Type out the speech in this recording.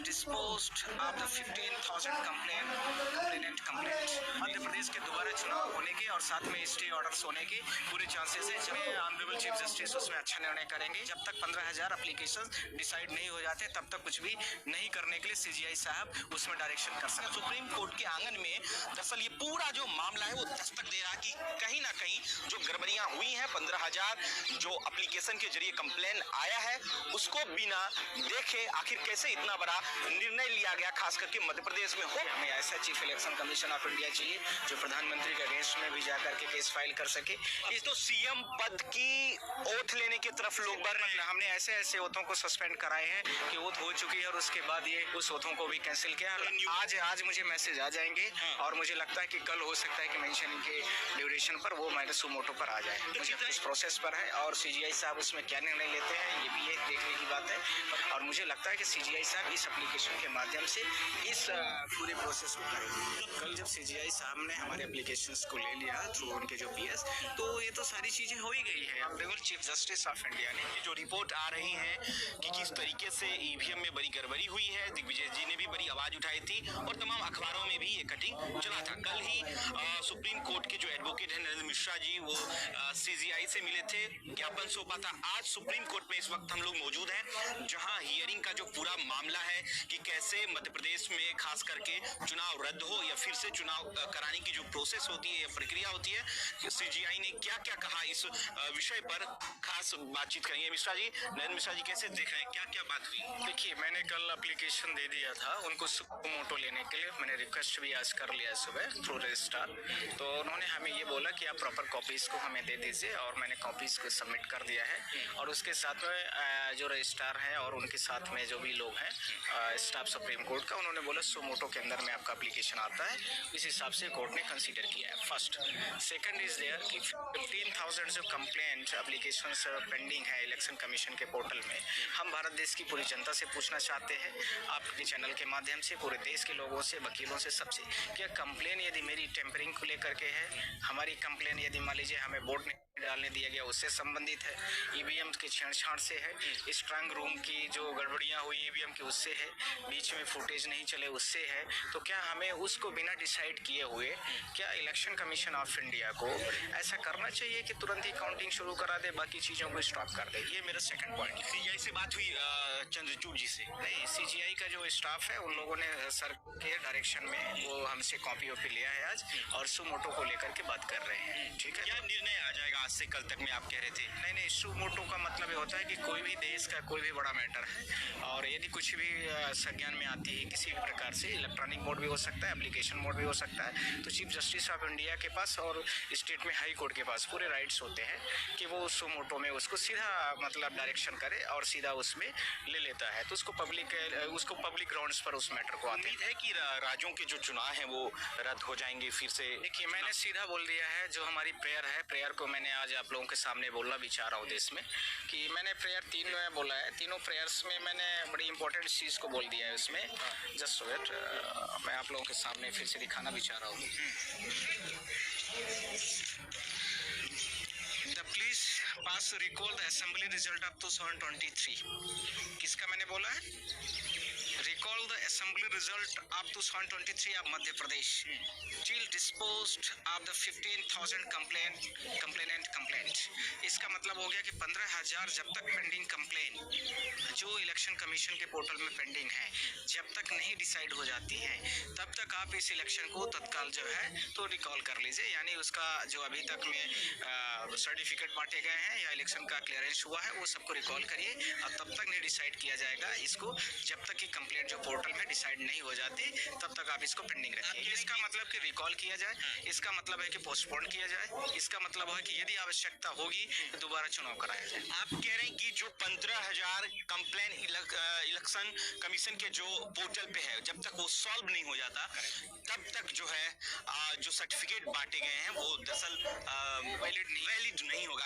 disposed of the 15,000 complaint। Madhya Pradesh के दोबारा चुनाव होने के और साथ में स्टे ऑर्डर्स होने के पूरे चांसेस है। जब ऑनरेबल चीफ जस्टिस उसमें अच्छा निर्णय करेंगे। जब तक 15,000 एप्लीकेशन डिसाइड नहीं हो जाते तब तक कुछ भी नहीं करने के लिए सीजीआई साहब उसमें डायरेक्शन कर सकते हैं। सुप्रीम कोर्ट के आंगन में दरअसल ये पूरा जो मामला है वो दस्तक दे रहा है कि कहीं ना कहीं जो गड़बड़ियां हुई हैं, 15,000 जो एप्लीकेशन के जरिए कंप्लेन आया है उसको बिना देखे आखिर कैसे इतना बड़ा निर्णय लिया गया, खास करके मध्य प्रदेश में हो। हमें ऐसा chief election commission of India चाहिए जो प्रधानमंत्री के अगेंस्ट में भी जाकर के केस फाइल कर सके। इस तो सीएम पद की ओथ लेने की तरफ लोग बढ़ रहे हैं। हमने ऐसे ऐसे ओथों को सस्पेंड कराए हैं कि ओथ हो चुकी है और उसके बाद ये उस ओथों को भी कैंसिल किया। आज मुझे मैसेज आ जाएंगे और मुझे लगता है कि कल हो सकता है कि मेंशन के ड्यूरेशन पर वो मेरे सुमोटो पर आ जाए। मुझे इस प्रोसेस पर है और सीजीआई साहब उसमें क्या निर्णय लेते हैं ये भी एक देखने की बात है। और मुझे लगता है कि सीजीआई साहब इस एप्लीकेशन के माध्यम से इस पूरे प्रोसेस को करेंगे। कल जब सीजीआई साहब ने हमारे एप्लीकेशंस को ले लिया थ्रू उनके जो पीएस, तो ये तो सारी चीजें हो ही गई है। Honourable chief justice of India ने जो रिपोर्ट आ रही है कि किस तरीके से ईवीएम में बड़ी गड़बड़ी हुई है, दिग्विजय जी ने भी बड़ी आवाज उठाई थी और तमाम अखबारों में भी ये कटिंग चला था। कल ही सुप्रीम कोर्ट के जो एडवोकेट हैं नरेंद्र मिश्रा जी, वो सीजीआई से मिले थे, ज्ञापन सौंपा था। आज सुप्रीम कोर्ट में इस वक्त हम लोग मौजूद हैं जहां हियरिंग का जो पूरा मामला है कि कैसे मध्य प्रदेश में खास करके चुनाव रद्द हो या फिर से चुनाव कराने की जो प्रोसेस होती है या प्रक्रिया होती है, सीजीआई ने क्या क्या कहा इस विषय पर खास बातचीत करेंगे। मिश्रा जी, नरेंद्र मिश्रा जी कैसे देख रहे हैं, क्या क्या बात हुई? देखिए, मैंने कल एप्लीकेशन दे दिया था उनको सुमोटो लेने के लिए। मैंने रिक्वेस्ट भी आज कर लिया सुबह थ्रू रजिस्ट्रार। तो उन्होंने हमें ये बोला कि आप प्रॉपर कॉपीज को हमें दे दीजिए और मैंने कॉपीज को सबमिट कर दिया है। और उसके साथ में जो रजिस्ट्रार है और उनके साथ में जो भी लोग हैं स्टाफ सुप्रीम कोर्ट का, उन्होंने बोला सुमोटो के अंदर में आपका एप्लीकेशन आता है, इस हिसाब से कोर्ट ने कंसीडर किया है। फर्स्ट। सेकंड इज देयर कि 15,000 जो कंप्लेंट एप्लीकेशन पेंडिंग है इलेक्शन कमीशन के पोर्टल में, हम भारत देश की पूरी जनता से पूछना चाहते हैं, आपके चैनल के माध्यम से, पूरे देश के लोगों से, वकीलों से, सबसे, क्या कंप्लेन यदि मेरी टेम्परिंग को लेकर के है, हमारी कंप्लेन यदि मान लीजिए हमें वोट नहीं डालने दिया गया उससे संबंधित है, ईवीएम के छेड़छाड़ से है, स्ट्रांग रूम की जो गड़बड़ियां हुई ईवीएम की उससे है, बीच में फुटेज नहीं चले उससे है, तो क्या हमें उसको बिना डिसाइड किए हुए क्या इलेक्शन कमीशन ऑफ इंडिया को ऐसा करना चाहिए कि तुरंत ही काउंटिंग शुरू करा दे, बाकी चीजों को स्टॉप कर दे? ये मेरा सेकंड पॉइंट है। सीजीआई से बात हुई चंद्रचूड़ जी से? नहीं, सीजीआई का जो स्टाफ है उन लोगों ने सर के डायरेक्शन में वो हमसे कॉपी वॉपी लिया है आज और सुमोटो को लेकर के बात कर रहे हैं। ठीक है, क्या निर्णय आ जाएगा आज से कल तक में, आप कह रहे थे? नहीं, सुमोटो का मतलब ये होता है कि कोई भी देश का कोई भी बड़ा मैटर है और यदि कुछ भी संज्ञान में आती है किसी भी प्रकार से, इलेक्ट्रॉनिक मोड भी हो सकता है, एप्लीकेशन मोड भी हो सकता है, तो चीफ जस्टिस ऑफ इंडिया के पास और स्टेट में हाई कोर्ट के पास पूरे राइट्स होते हैं कि वो सुमोटो में उसको सीधा मतलब डायरेक्शन करे और सीधा उसमें ले लेता है। तो उसको पब्लिक ग्राउंड्स पर उस मैटर को आते है कि राज्यों के जो चुनाव हैं वो रद्द हो जाएंगे फिर से। देखिए, मैंने सीधा बोल दिया है, जो हमारी प्रेयर है, प्रेयर को मैंने आज आप लोगों के सामने बोलना भी चाह रहा हूँ देश में, कि मैंने प्रेयर 3 में बोला है, तीनों प्रेयर्स में मैंने बड़ी इंपॉर्टेंट चीज को बोल दिया है उसमें। जस्ट वेट, मैं आप लोगों के सामने फिर से दिखाना भी चाह रहा हूँ। The please pass recall the assembly result of 2023। किसका मैंने बोला है? Recall the assembly result of 2023 of Madhya Pradesh till disposed of the 15,000 complaint. इसका मतलब हो गया कि 15,000 जब तक पेंडिंग कंप्लेन जो इलेक्शन कमीशन के पोर्टल में पेंडिंग है, जब तक नहीं डिसाइड हो जाती है, तब तक आप इस इलेक्शन को तत्काल जो है तो रिकॉल कर लीजिए। यानी उसका जो अभी तक में सर्टिफिकेट बांटे गए हैं या इलेक्शन का क्लियरेंस हुआ है वो सबको रिकॉल करिए और तब तक नहीं डिसाइड किया जाएगा इसको, जब तक कि कंप्लेंट जो पोर्टल में डिसाइड नहीं हो जाती तब तक आप इसको पेंडिंग रखिए। इसका मतलब कि रिकॉल किया जाए, इसका मतलब है कि पोस्टपोन किया जाए, इसका मतलब है कि यदि आवश्यकता होगी तो दोबारा चुनाव कराया जाए। आप कह रहे हैं कि जो 15,000 कंप्लेन इलेक्शन कमीशन के जो पोर्टल पे है, जब तक वो सॉल्व नहीं हो जाता तब तक जो है जो सर्टिफिकेट बांटे गए हैं वो दरअसल वैलिड नहीं होगा।